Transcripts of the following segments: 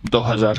2000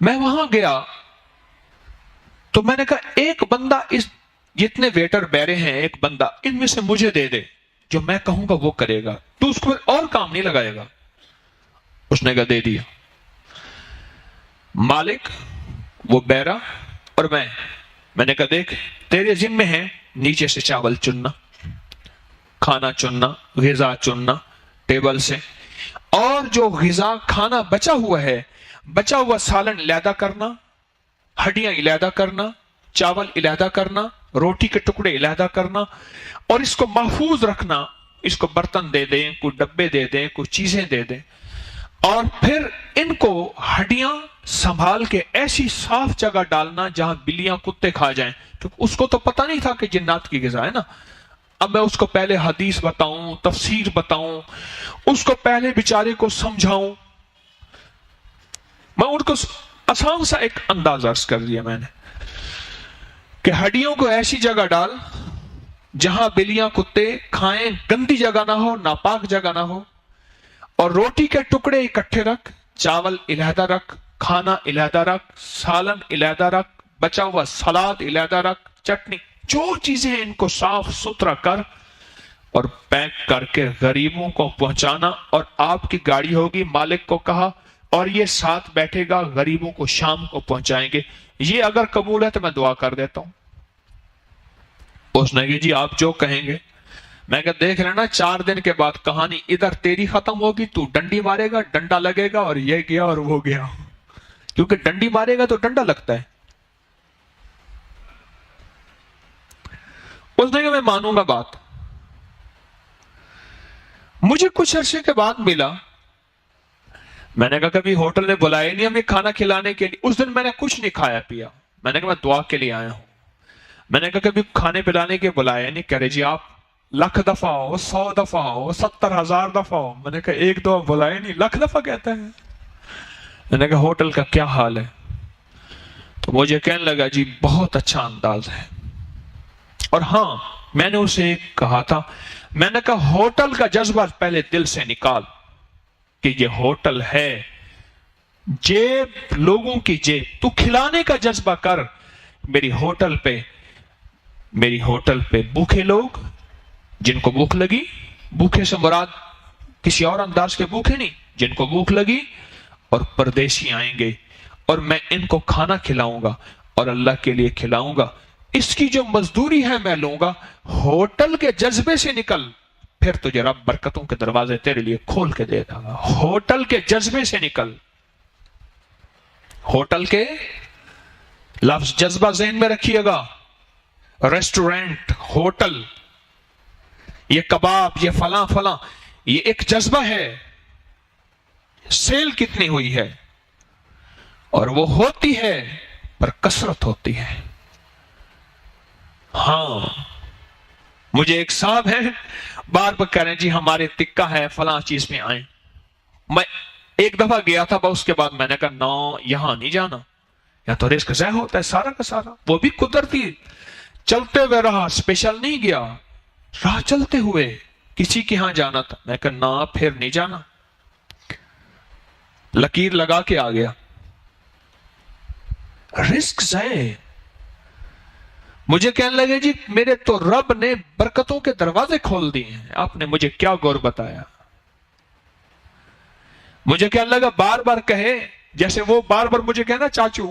میں وہاں گیا تو میں نے کہا ایک بندہ اس جتنے ویٹر بیرے ہیں ایک بندہ ان میں سے مجھے دے دے، جو میں کہوں گا وہ کرے گا، تو اس کو اور کام نہیں لگائے گا۔ اس نے کہا دے دیا۔ مالک وہ بیرا اور میں نے کہا دیکھ تیرے ذمے ہے نیچے سے چاول چننا، کھانا چننا، غذا چننا ٹیبل سے، اور جو غذا کھانا بچا ہوا ہے، بچا ہوا سالن علیحدہ کرنا، ہڈیاں علیحدہ کرنا، چاول علیحدہ کرنا، روٹی کے ٹکڑے علیحدہ کرنا، اور اس کو محفوظ رکھنا۔ اس کو برتن دے دیں، کوئی ڈبے دے دیں، کوئی چیزیں دے دیں، اور پھر ان کو ہڈیاں سنبھال کے ایسی صاف جگہ ڈالنا جہاں بلیاں کتے کھا جائیں، کیونکہ اس کو تو پتہ نہیں تھا کہ جنات کی غذا ہے نا۔ اب میں اس کو پہلے حدیث بتاؤں، تفسیر بتاؤں، اس کو پہلے بیچارے کو سمجھاؤں، میں ان کو آسان سا ایک انداز عرض کر دیا میں نے کہ ہڈیوں کو ایسی جگہ ڈال جہاں بلیاں کتے کھائیں، گندی جگہ نہ ہو، ناپاک جگہ نہ ہو، اور روٹی کے ٹکڑے اکٹھے رکھ، چاول علیحدہ رکھ، کھانا علیحدہ رکھ، سالن علیحدہ رکھ، بچا ہوا سلاد علیحدہ رکھ، چٹنی، جو چیزیں ان کو صاف ستھرا کر اور پیک کر کے غریبوں کو پہنچانا۔ اور آپ کی گاڑی ہوگی، مالک کو کہا، اور یہ ساتھ بیٹھے گا، غریبوں کو شام کو پہنچائیں گے۔ یہ اگر قبول ہے تو میں دعا کر دیتا ہوں۔ اس نے کہا جی آپ جو کہیں گے۔ میں کہا دیکھ لینا 4 دن کے بعد کہانی ادھر تیری ختم ہوگی، تو ڈنڈی مارے گا، ڈنڈا لگے گا، اور یہ گیا اور وہ گیا، کیونکہ ڈنڈی مارے گا تو ڈنڈا لگتا ہے۔ اس نے کہا میں مانوں گا بات۔ مجھے کچھ عرصے کے بعد ملا، میں نے کہا کبھی ہوٹل نے بلایا نہیں ہمیں کھانا کھلانے کے لیے۔ اس دن میں نے کچھ نہیں کھایا پیا، میں نے کہا میں دعا کے لیے آیا ہوں۔ میں نے کہا کبھی کھانے پلانے کے بلایا نہیں، کہہ رہے جی آپ 1,00,000 دفعہ ہو، 100 دفعہ ہو، 70,000 دفعہ ہو۔ میں نے کہا ایک دفعہ بلائے نہیں، 1,00,000 دفعہ کہتا ہے۔ میں نے کہا ہوٹل کا کیا حال ہے؟ تو مجھے کہنے لگا جی بہت اچھا انداز ہے۔ اور ہاں میں نے اسے کہا تھا، میں نے کہا ہوٹل کا جذبہ پہلے دل سے نکال کہ یہ ہوٹل ہے، جیب لوگوں کی جیب، تو کھلانے کا جذبہ کر۔ میری ہوٹل پہ بھوکے لوگ جن کو بھوک لگی، بھوکے سے مراد کسی اور انداز کے بھوکے نہیں، جن کو بھوک لگی، اور پردیسی آئیں گے اور میں ان کو کھانا کھلاؤں گا اور اللہ کے لیے کھلاؤں گا، اس کی جو مزدوری ہے میں لوں گا۔ ہوٹل کے جذبے سے نکل، پھر تجھے رب برکتوں کے دروازے تیرے لیے کھول کے دے گا۔ ہوٹل کے جذبے سے نکل۔ ہوٹل کے لفظ جذبہ ذہن میں رکھیے گا، ریسٹورنٹ، ہوٹل، یہ کباب، یہ فلاں فلاں، یہ ایک جذبہ ہے۔ سیل کتنی ہوئی ہے، اور وہ ہوتی ہے پر کثرت ہوتی ہے۔ ہاں مجھے ایک صاحب ہے بار بار کہہ رہے ہیں جی ہمارے تکہ ہے فلاں چیز میں آئیں۔ میں ایک دفعہ گیا تھا، اس کے بعد میں نے کہا نو یہاں نہیں جانا، یا تو رزق ضائع ہوتا ہے سارا کا سارا۔ وہ بھی قدرتی چلتے ہوئے رہا، اسپیشل نہیں گیا، راہ چلتے ہوئے کسی کے ہاں جانا تھا، میں کہا نا پھر نہیں جانا، لکیر لگا کے آ گیا۔ رزق ضائع۔ مجھے کہنے لگے جی میرے تو رب نے برکتوں کے دروازے کھول دیے ہیں، آپ نے مجھے کیا غور بتایا؟ مجھے کہنے لگا بار بار کہے، جیسے وہ بار بار مجھے کہنا چاچو،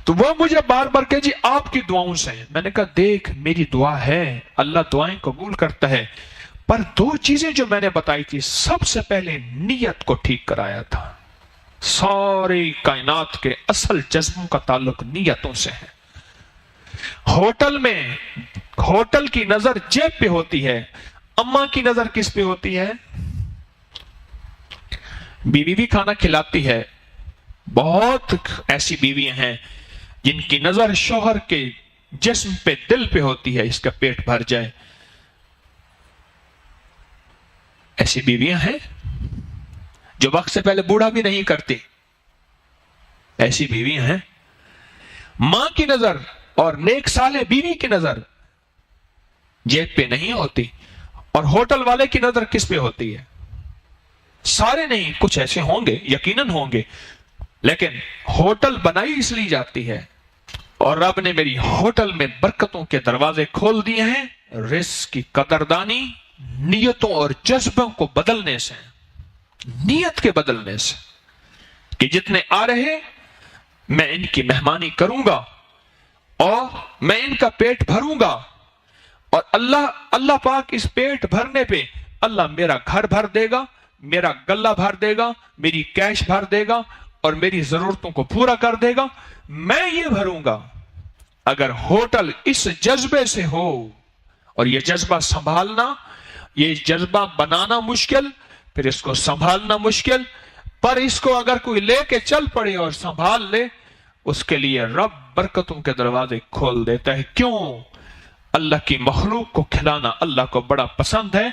تو وہ مجھے بار بار کہے جی آپ کی دعاؤں سے ہیں۔ میں نے کہا دیکھ میری دعا ہے، اللہ دعائیں قبول کرتا ہے، پر 2 چیزیں جو میں نے بتائی تھی، سب سے پہلے نیت کو ٹھیک کرایا تھا۔ ساری کائنات کے اصل جذبوں کا تعلق نیتوں سے ہے۔ ہوٹل میں ہوٹل کی نظر جیب پہ ہوتی ہے، اماں کی نظر کس پہ ہوتی ہے؟ بیوی بھی کھانا کھلاتی ہے، بہت ایسی بیویاں ہیں جن کی نظر شوہر کے جسم پہ، دل پہ ہوتی ہے، اس کا پیٹ بھر جائے۔ ایسی بیویاں ہیں جو وقت سے پہلے بوڑھا بھی نہیں کرتی، ایسی بیویاں ہیں۔ ماں کی نظر اور نیک صالح بیوی کی نظر جیب پہ نہیں ہوتی، اور ہوٹل والے کی نظر کس پہ ہوتی ہے؟ سارے نہیں، کچھ ایسے ہوں گے، یقیناً ہوں گے، لیکن ہوٹل بنائی اس لیے جاتی ہے، اور رب نے میری ہوٹل میں برکتوں کے دروازے کھول دیے ہیں رزق کی قدردانی نیتوں اور جذبوں کو بدلنے سے، نیت کے بدلنے سے، کہ جتنے آ رہے میں ان کی مہمانی کروں گا اور میں ان کا پیٹ بھروں گا، اور اللہ پاک اس پیٹ بھرنے پہ اللہ میرا گھر بھر دے گا، میرا گلہ بھر دے گا، میری کیش بھر دے گا اور میری ضرورتوں کو پورا کر دے گا، میں یہ بھروں گا۔ اگر ہوٹل اس جذبے سے ہو، اور یہ جذبہ سنبھالنا، یہ جذبہ بنانا مشکل، پھر اس کو سنبھالنا مشکل، پر اس کو اگر کوئی لے کے چل پڑے اور سنبھال لے، اس کے لیے رب برکتوں کے دروازے کھول دیتا ہے۔ کیوں؟ اللہ کی مخلوق کو کھلانا اللہ کو بڑا پسند ہے۔